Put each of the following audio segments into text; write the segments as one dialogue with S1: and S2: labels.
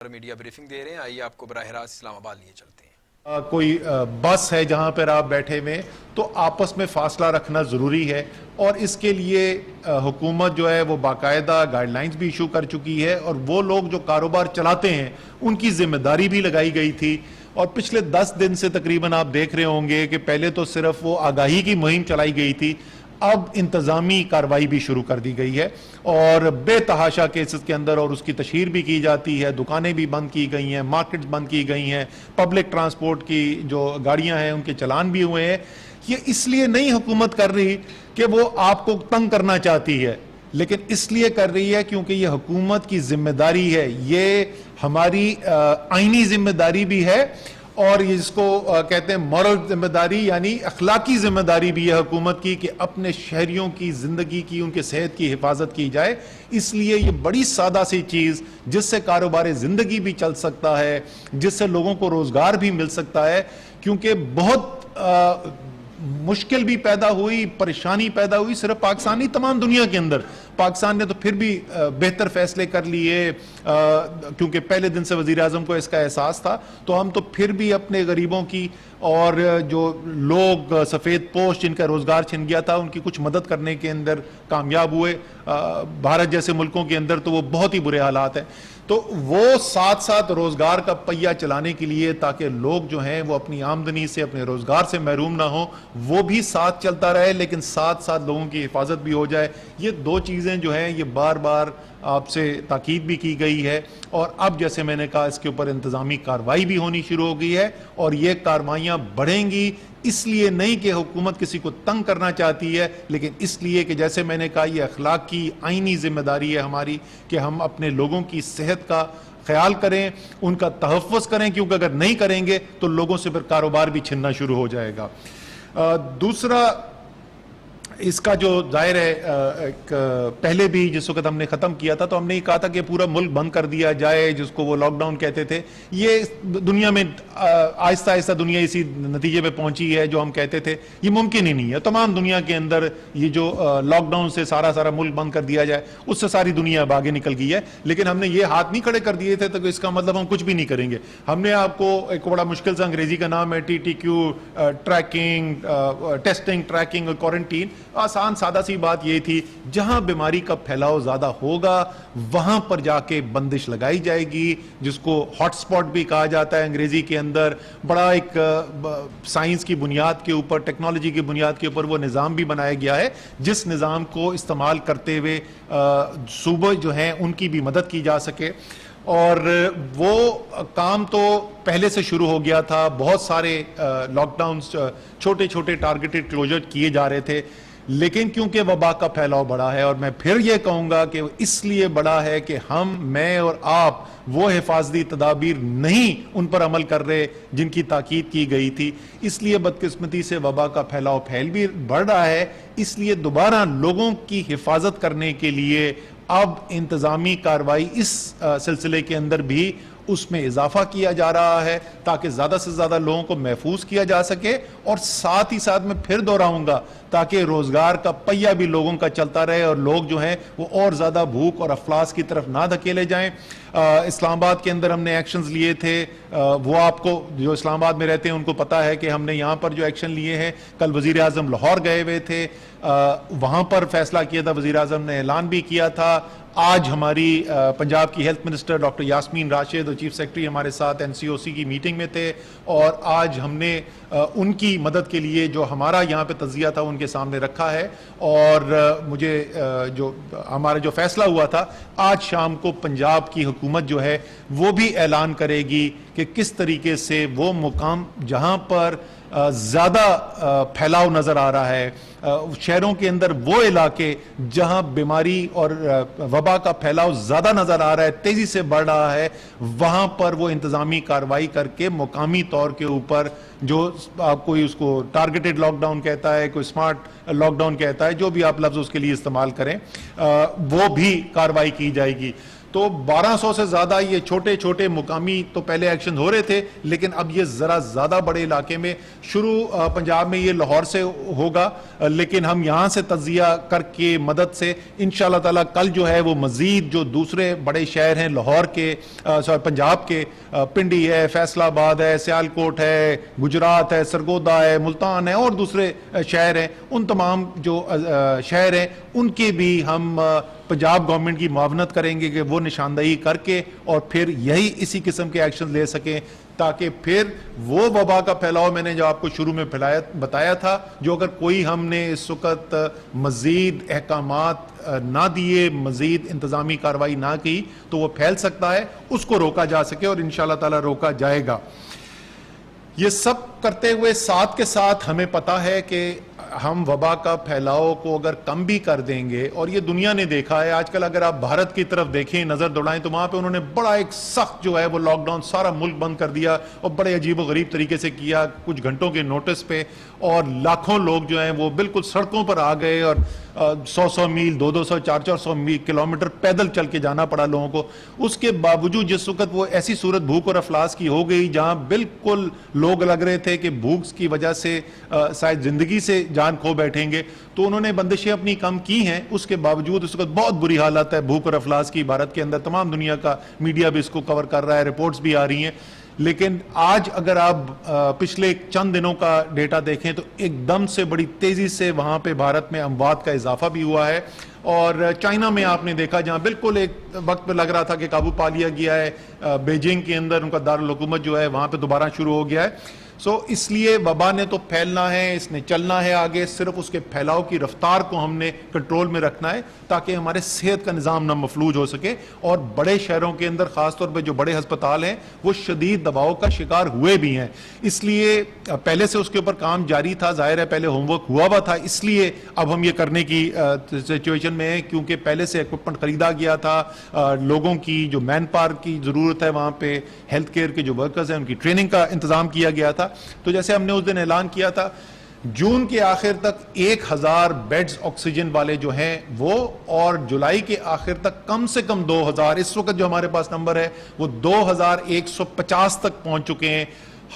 S1: Media briefing دے رہے ہیں. آئیے آپ کو براہ راست اسلام آباد لیے چلتے ہیں.
S2: کوئی بس ہے جہاں پر آپ بیٹھے ہوئے تو آپس میں فاصلہ رکھنا ضروری ہے، اور اس کے لیے حکومت جو ہے وہ باقاعدہ گائیڈ لائنز بھی ایشو کر چکی ہے، اور وہ لوگ جو کاروبار چلاتے ہیں ان کی ذمہ داری بھی لگائی گئی تھی. اور پچھلے 10 دن سے تقریباً آپ دیکھ رہے ہوں گے کہ پہلے تو صرف وہ آگاہی کی مہم چلائی گئی تھی، اب انتظامی کارروائی بھی شروع کر دی گئی ہے، اور بے تحاشا کیسز کے اندر اور اس کی تشہیر بھی کی جاتی ہے. دکانیں بھی بند کی گئی ہیں، مارکیٹس بند کی گئی ہیں، پبلک ٹرانسپورٹ کی جو گاڑیاں ہیں ان کے چلان بھی ہوئے ہیں. یہ اس لیے نہیں حکومت کر رہی کہ وہ آپ کو تنگ کرنا چاہتی ہے، لیکن اس لیے کر رہی ہے کیونکہ یہ حکومت کی ذمہ داری ہے، یہ ہماری آئینی ذمہ داری بھی ہے، اور اس کو کہتے ہیں مورل ذمہ داری، یعنی اخلاقی ذمہ داری بھی ہے حکومت کی کہ اپنے شہریوں کی زندگی کی، ان کے صحت کی حفاظت کی جائے. اس لیے یہ بڑی سادہ سی چیز جس سے کاروبار زندگی بھی چل سکتا ہے، جس سے لوگوں کو روزگار بھی مل سکتا ہے، کیونکہ بہت مشکل بھی پیدا ہوئی، پریشانی پیدا ہوئی، صرف پاکستان نہیں تمام دنیا کے اندر. پاکستان نے تو پھر بھی بہتر فیصلے کر لیے، کیونکہ پہلے دن سے وزیر اعظم کو اس کا احساس تھا، تو ہم تو پھر بھی اپنے غریبوں کی اور جو لوگ سفید پوش جن کا روزگار چھن گیا تھا ان کی کچھ مدد کرنے کے اندر کامیاب ہوئے. بھارت جیسے ملکوں کے اندر تو وہ بہت ہی برے حالات ہیں، تو وہ ساتھ ساتھ روزگار کا پہیہ چلانے کے لیے تاکہ لوگ جو ہیں وہ اپنی آمدنی سے، اپنے روزگار سے محروم نہ ہوں، وہ بھی ساتھ چلتا رہے، لیکن ساتھ ساتھ لوگوں کی حفاظت بھی ہو جائے. یہ دو چیزیں جو ہیں یہ بار بار آپ سے تاکید بھی کی گئی ہے، اور اب جیسے میں نے کہا اس کے اوپر انتظامی کارروائی بھی ہونی شروع ہو گئی ہے، اور یہ کارروائیاں بڑھیں گی. اس لیے نہیں کہ حکومت کسی کو تنگ کرنا چاہتی ہے، لیکن اس لیے کہ جیسے میں نے کہا یہ اخلاق کی آئینی ذمہ داری ہے ہماری کہ ہم اپنے لوگوں کی صحت کا خیال کریں، ان کا تحفظ کریں، کیونکہ اگر نہیں کریں گے تو لوگوں سے پھر کاروبار بھی چھننا شروع ہو جائے گا. دوسرا اس کا جو ظاہر ہے پہلے بھی جس وقت ہم نے ختم کیا تھا تو ہم نے یہ کہا تھا کہ پورا ملک بند کر دیا جائے، جس کو وہ لاک ڈاؤن کہتے تھے. یہ دنیا میں آہستہ آہستہ دنیا اسی نتیجے پہ پہنچی ہے جو ہم کہتے تھے. یہ ممکن ہی نہیں ہے تمام دنیا کے اندر یہ جو لاک ڈاؤن سے سارا ملک بند کر دیا جائے، اس سے ساری دنیا اب آگے نکل گئی ہے. لیکن ہم نے یہ ہاتھ نہیں کھڑے کر دیے تھے تو اس کا مطلب ہم کچھ بھی نہیں کریں گے. ہم نے آپ کو ایک بڑا مشکل سے انگریزی کا نام ہے TTQ، ٹریکنگ، ٹیسٹنگ، ٹریکنگ اور کوارنٹین. آسان سادہ سی بات یہ تھی جہاں بیماری کا پھیلاؤ زیادہ ہوگا وہاں پر جا کے بندش لگائی جائے گی، جس کو ہاٹ سپاٹ بھی کہا جاتا ہے انگریزی کے اندر. بڑا ایک سائنس کی بنیاد کے اوپر، ٹیکنالوجی کی بنیاد کے اوپر وہ نظام بھی بنایا گیا ہے، جس نظام کو استعمال کرتے ہوئے صوبے جو ہیں ان کی بھی مدد کی جا سکے. اور وہ کام تو پہلے سے شروع ہو گیا تھا، بہت سارے لاک ڈاؤنز چھوٹے چھوٹے ٹارگیٹڈ کلوزر کیے جا رہے تھے، لیکن کیونکہ وبا کا پھیلاؤ بڑا ہے، اور میں پھر یہ کہوں گا کہ اس لیے بڑا ہے کہ میں اور آپ وہ حفاظتی تدابیر نہیں ان پر عمل کر رہے جن کی تاکید کی گئی تھی. اس لیے بدقسمتی سے وبا کا پھیلاؤ بھی بڑھ رہا ہے. اس لیے دوبارہ لوگوں کی حفاظت کرنے کے لیے اب انتظامی کارروائی اس سلسلے کے اندر بھی اس میں اضافہ کیا جا رہا ہے تاکہ زیادہ سے زیادہ لوگوں کو محفوظ کیا جا سکے، اور ساتھ ہی ساتھ میں پھر دہراؤں گا تاکہ روزگار کا پہیہ بھی لوگوں کا چلتا رہے اور لوگ جو ہیں وہ اور زیادہ بھوک اور افلاس کی طرف نہ دھکیلے جائیں. اسلام آباد کے اندر ہم نے ایکشنز لیے تھے، وہ آپ کو جو اسلام آباد میں رہتے ہیں ان کو پتا ہے کہ ہم نے یہاں پر جو ایکشن لیے ہیں. کل وزیر اعظم لاہور گئے ہوئے تھے، وہاں پر فیصلہ کیا تھا، وزیر اعظم نے اعلان بھی کیا تھا. آج ہماری پنجاب کی health minister doctor Yasmin Rashid اور چیف سیکرٹری ہمارے ساتھ NCOC کی میٹنگ میں تھے، اور آج ہم نے ان کی مدد کے لیے جو ہمارا یہاں پہ تجزیہ تھا ان کے سامنے رکھا ہے. اور مجھے جو ہمارا جو فیصلہ ہوا تھا، آج شام کو پنجاب کی حکومت جو ہے وہ بھی اعلان کرے گی کہ کس طریقے سے وہ مقام جہاں پر زیادہ پھیلاؤ نظر آ رہا ہے، شہروں کے اندر وہ علاقے جہاں بیماری اور وبا کا پھیلاؤ زیادہ نظر آ رہا ہے، تیزی سے بڑھ رہا ہے، وہاں پر وہ انتظامی کارروائی کر کے مقامی طور کے اوپر جو کوئی اس کو ٹارگیٹڈ لاک ڈاؤن کہتا ہے، کوئی سمارٹ لاک ڈاؤن کہتا ہے، جو بھی آپ لفظ اس کے لیے استعمال کریں، وہ بھی کارروائی کی جائے گی. تو 1200 سے زیادہ یہ چھوٹے چھوٹے مقامی تو پہلے ایکشن ہو رہے تھے، لیکن اب یہ ذرا زیادہ بڑے علاقے میں شروع پنجاب میں یہ لاہور سے ہوگا، لیکن ہم یہاں سے تجزیہ کر کے مدد سے انشاءاللہ تعالی کل جو ہے وہ مزید جو دوسرے بڑے شہر ہیں لاہور کے پنجاب کے، پنڈی ہے، فیصل آباد ہے، سیالکوٹ ہے، گجرات ہے، سرگودا ہے، ملتان ہے اور دوسرے شہر ہیں، ان تمام جو شہر ہیں ان کے بھی ہم پنجاب گورنمنٹ کی معاونت کریں گے کہ وہ نشاندہی کر کے اور پھر یہی اسی قسم کے ایکشن لے سکیں، تاکہ پھر وہ وبا کا پھیلاؤ میں نے جو آپ کو شروع میں بتایا تھا، جو اگر کوئی ہم نے اس وقت مزید احکامات نہ دیے، مزید انتظامی کارروائی نہ کی تو وہ پھیل سکتا ہے، اس کو روکا جا سکے اور انشاءاللہ تعالی روکا جائے گا۔ یہ سب کرتے ہوئے ساتھ کے ساتھ ہمیں پتا ہے کہ ہم وبا کا پھیلاؤ کو اگر کم بھی کر دیں گے، اور یہ دنیا نے دیکھا ہے، آج کل اگر آپ بھارت کی طرف دیکھیں، نظر دوڑائیں تو وہاں پہ انہوں نے بڑا ایک سخت جو ہے وہ لاک ڈاؤن سارا ملک بند کر دیا اور بڑے عجیب و غریب طریقے سے کیا، کچھ گھنٹوں کے نوٹس پہ، اور لاکھوں لوگ جو ہیں وہ بالکل سڑکوں پر آ گئے اور 100 میل 200 400 کلومیٹر پیدل چل کے جانا پڑا لوگوں کو۔ اس کے باوجود جس وقت وہ ایسی صورت بھوک اور افلاس کی ہو گئی جہاں بالکل لوگ لگ رہے تھے کہ بھوک کی وجہ سے شاید زندگی سے جان کھو بیٹھیں گے، تو انہوں نے بندشیں اپنی کم کی ہیں، اس کے باوجود اس وقت بہت بری حالت ہے بھوک اور افلاس کی بھارت کے اندر، تمام دنیا کا میڈیا بھی اس کو کور کر رہا ہے، رپورٹس بھی آ رہی ہیں۔ لیکن آج اگر آپ پچھلے چند دنوں کا ڈیٹا دیکھیں تو ایک دم سے بڑی تیزی سے وہاں پہ بھارت میں اموات کا اضافہ بھی ہوا ہے، اور چائنا میں آپ نے دیکھا جہاں بالکل ایک وقت پہ لگ رہا تھا کہ قابو پا لیا گیا ہے، بیجنگ کے اندر ان کا دارالحکومت جو ہے وہاں پہ دوبارہ شروع ہو گیا ہے۔ اس لیے وبا نے تو پھیلنا ہے، اس نے چلنا ہے آگے، صرف اس کے پھیلاؤ کی رفتار کو ہم نے کنٹرول میں رکھنا ہے تاکہ ہمارے صحت کا نظام نہ مفلوج ہو سکے، اور بڑے شہروں کے اندر خاص طور پہ جو بڑے ہسپتال ہیں وہ شدید دباؤ کا شکار ہوئے بھی ہیں۔ اس لیے پہلے سے اس کے اوپر کام جاری تھا، ظاہر ہے پہلے ہوم ورک ہوا ہوا تھا، اس لیے اب ہم یہ کرنے کی سچویشن میں ہیں، کیونکہ پہلے سے ایکوپمنٹ خریدا گیا تھا، لوگوں کی جو مین پاور کی ضرورت ہے وہاں پہ، ہیلتھ کیئر کے جو ورکرز ہیں ان کی ٹریننگ کا انتظام کیا گیا تھا۔ تو جیسے ہم نے اس دن اعلان کیا تھا جون کے آخر تک 1000 بیڈز آکسیجن والے جو ہیں وہ، اور جولائی کے آخر تک کم سے کم 2000، اس وقت جو ہمارے پاس نمبر ہے وہ 2150 تک پہنچ چکے ہیں۔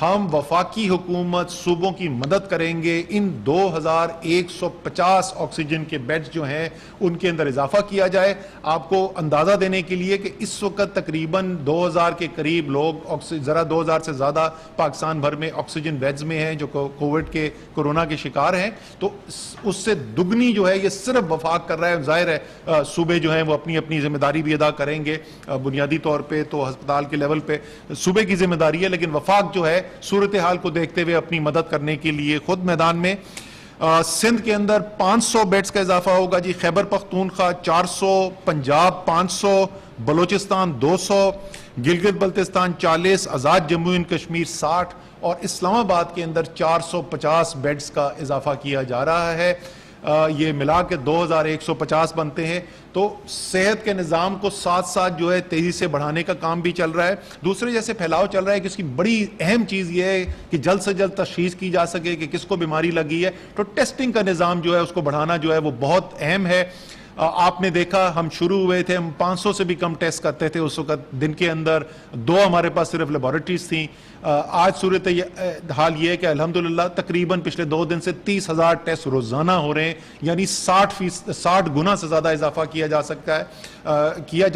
S2: ہم وفاقی حکومت صوبوں کی مدد کریں گے، ان 2150 آکسیجن کے بیڈز جو ہیں ان کے اندر اضافہ کیا جائے۔ آپ کو اندازہ دینے کے لیے کہ اس وقت تقریباً 2000 کے قریب لوگ، ذرا 2000 سے زیادہ پاکستان بھر میں آکسیجن بیڈز میں ہیں جو کووڈ کے کورونا کے شکار ہیں، تو اس سے دگنی جو ہے یہ صرف وفاق کر رہا ہے۔ ظاہر ہے صوبے جو ہیں وہ اپنی اپنی ذمہ داری بھی ادا کریں گے، بنیادی طور پہ تو ہسپتال کے لیول پہ صوبے کی ذمہ داری ہے، لیکن وفاق جو ہے صورتحال کو دیکھتے ہوئے اپنی مدد کرنے کے لیے خود میدان میں۔ سندھ کے اندر 500 بیڈز کا اضافہ ہوگا جی، خیبر پختونخوا 400، پنجاب 500، بلوچستان 200، گلگت بلتستان 40، آزاد جموں اینڈ کشمیر 60، اور اسلام آباد کے اندر 450 بیڈز کا اضافہ کیا جا رہا ہے۔ یہ ملا کے 2150 بنتے ہیں۔ تو صحت کے نظام کو ساتھ ساتھ جو ہے تیزی سے بڑھانے کا کام بھی چل رہا ہے۔ دوسرے جیسے پھیلاؤ چل رہا ہے کہ اس کی بڑی اہم چیز یہ ہے کہ جلد سے جلد تشخیص کی جا سکے کہ کس کو بیماری لگی ہے، تو ٹیسٹنگ کا نظام جو ہے اس کو بڑھانا جو ہے وہ بہت اہم ہے۔ آپ نے دیکھا ہم شروع ہوئے تھے، ہم 500 سے بھی کم ٹیسٹ کرتے تھے اس وقت دن کے اندر، 2 ہمارے پاس صرف لیبارٹریز تھیں۔ آج صورت حال یہ ہے کہ الحمدللہ تقریباً پچھلے 2 دن سے 30,000 ٹیسٹ روزانہ ہو رہے ہیں، یعنی 60 گنا سے زیادہ اضافہ کیا جا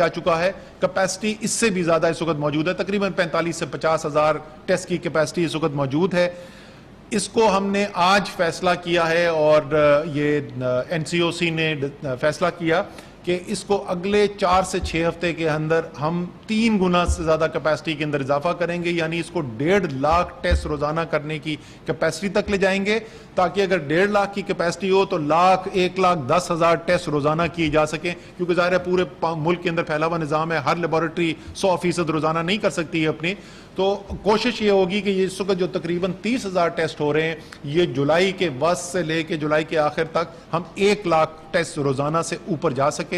S2: چکا ہے۔ کیپیسٹی اس سے بھی زیادہ اس وقت موجود ہے، تقریباً 45 سے 50,000 ٹیسٹ کی کیپیسٹی اس وقت موجود ہے۔ اس کو ہم نے آج فیصلہ کیا ہے، اور یہ این سی او سی نے فیصلہ کیا کہ اس کو اگلے 4 سے 6 ہفتے کے اندر ہم 3 گنا سے زیادہ کیپیسٹی کے اندر اضافہ کریں گے، یعنی اس کو 1.5 لاکھ ٹیسٹ روزانہ کرنے کی کیپیسٹی تک لے جائیں گے، تاکہ اگر 1.5 لاکھ کی کیپیسٹی ہو تو 1,10,000 ٹیسٹ روزانہ کیے جا سکیں، کیونکہ ظاہر ہے پورے ملک کے اندر پھیلا ہوا نظام ہے، ہر لیبارٹری 100% روزانہ نہیں کر سکتی ہے اپنی۔ تو کوشش یہ ہوگی کہ اس وقت جو تقریباً 30,000 ٹیسٹ ہو رہے ہیں، یہ جولائی کے وسط سے لے کے جولائی کے آخر تک ہم 1 لاکھ ٹیسٹ روزانہ سے اوپر جا سکے۔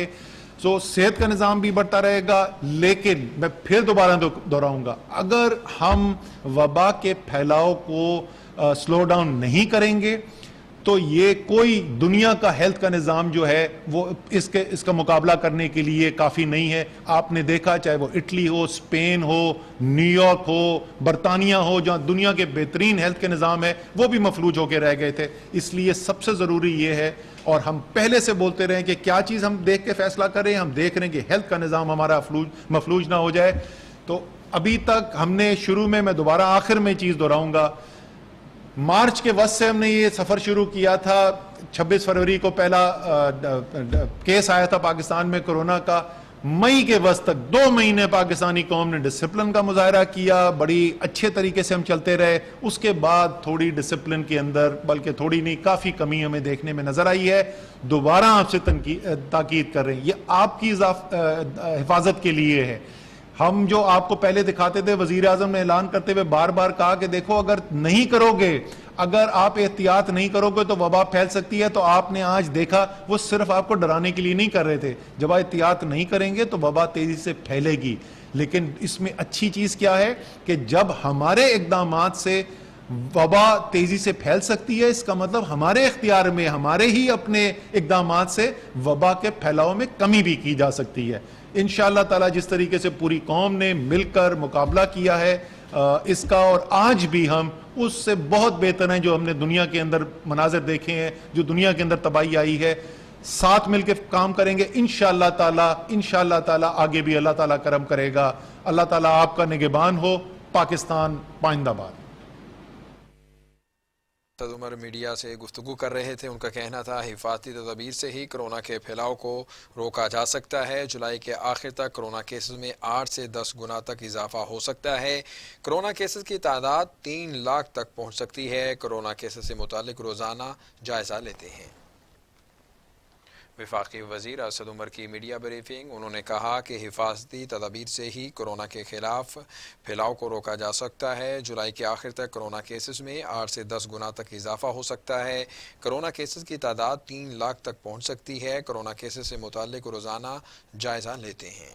S2: صحت کا نظام بھی بڑھتا رہے گا، لیکن میں پھر دوبارہ دہراؤں گا، اگر ہم وبا کے پھیلاؤ کو سلو ڈاؤن نہیں کریں گے تو یہ کوئی دنیا کا ہیلتھ کا نظام جو ہے وہ اس کا مقابلہ کرنے کے لیے کافی نہیں ہے. آپ نے دیکھا چاہے وہ اٹلی ہو، اسپین ہو، نیو یارک ہو، برطانیہ ہو، جہاں دنیا کے بہترین ہیلتھ کے نظام ہے وہ بھی مفلوج ہو کے رہ گئے تھے. اس لیے سب سے ضروری یہ ہے، اور ہم پہلے سے بولتے رہے کہ کیا چیز ہم دیکھ کے فیصلہ کریں، ہم دیکھ رہے ہیں کہ ہیلتھ کا نظام ہمارا مفلوج نہ ہو جائے. تو ابھی تک ہم نے شروع میں دوبارہ آخر میں چیز دہراؤں گا، مارچ کے وسط سے ہم نے یہ سفر شروع کیا تھا. 26 فروری کو پہلا کیس آیا تھا پاکستان میں کورونا کا. مئی کے وسط تک 2 مہینے پاکستانی قوم نے ڈسپلن کا مظاہرہ کیا، بڑی اچھے طریقے سے ہم چلتے رہے. اس کے بعد تھوڑی ڈسپلن کے اندر، بلکہ تھوڑی نہیں کافی کمی ہمیں دیکھنے میں نظر آئی ہے. دوبارہ آپ سے تاکید کر رہے ہیں، یہ آپ کی حفاظت کے لیے ہے. ہم جو آپ کو پہلے دکھاتے تھے، وزیر اعظم نے اعلان کرتے ہوئے بار بار کہا کہ دیکھو اگر نہیں کرو گے، اگر آپ احتیاط نہیں کرو گے تو وبا پھیل سکتی ہے. تو آپ نے آج دیکھا وہ صرف آپ کو ڈرانے کے لیے نہیں کر رہے تھے. جب احتیاط نہیں کریں گے تو وبا تیزی سے پھیلے گی. لیکن اس میں اچھی چیز کیا ہے کہ جب ہمارے اقدامات سے وبا تیزی سے پھیل سکتی ہے، اس کا مطلب ہمارے اختیار میں، ہمارے ہی اپنے اقدامات سے وبا کے پھیلاؤ میں کمی بھی کی جا سکتی ہے. انشاءاللہ تعالی جس طریقے سے پوری قوم نے مل کر مقابلہ کیا ہے اس کا، اور آج بھی ہم اس سے بہت بہتر ہیں جو ہم نے دنیا کے اندر مناظر دیکھے ہیں، جو دنیا کے اندر تباہی آئی ہے. ساتھ مل کے کام کریں گے انشاءاللہ تعالی آگے بھی اللہ تعالی کرم کرے گا. اللہ تعالی آپ کا نگہبان ہو. پاکستان پائندہ باد.
S1: اسد عمر میڈیا سے گفتگو کر رہے تھے. ان کا کہنا تھا حفاظتی تدابیر سے ہی کرونا کے پھیلاؤ کو روکا جا سکتا ہے. جولائی کے آخر تک کرونا کیسز میں 8 سے 10 گنا تک اضافہ ہو سکتا ہے. کرونا کیسز کی تعداد 3 لاکھ تک پہنچ سکتی ہے. کرونا کیسز سے متعلق روزانہ جائزہ لیتے ہیں. وفاقی وزیر اسد عمر کی میڈیا بریفنگ. انہوں نے کہا کہ حفاظتی تدابیر سے ہی کرونا کے خلاف پھیلاؤ کو روکا جا سکتا ہے. جولائی کے آخر تک کرونا کیسز میں 8 سے 10 گنا تک اضافہ ہو سکتا ہے. کرونا کیسز کی تعداد 3 لاکھ تک پہنچ سکتی ہے. کرونا کیسز سے متعلق روزانہ جائزہ لیتے ہیں.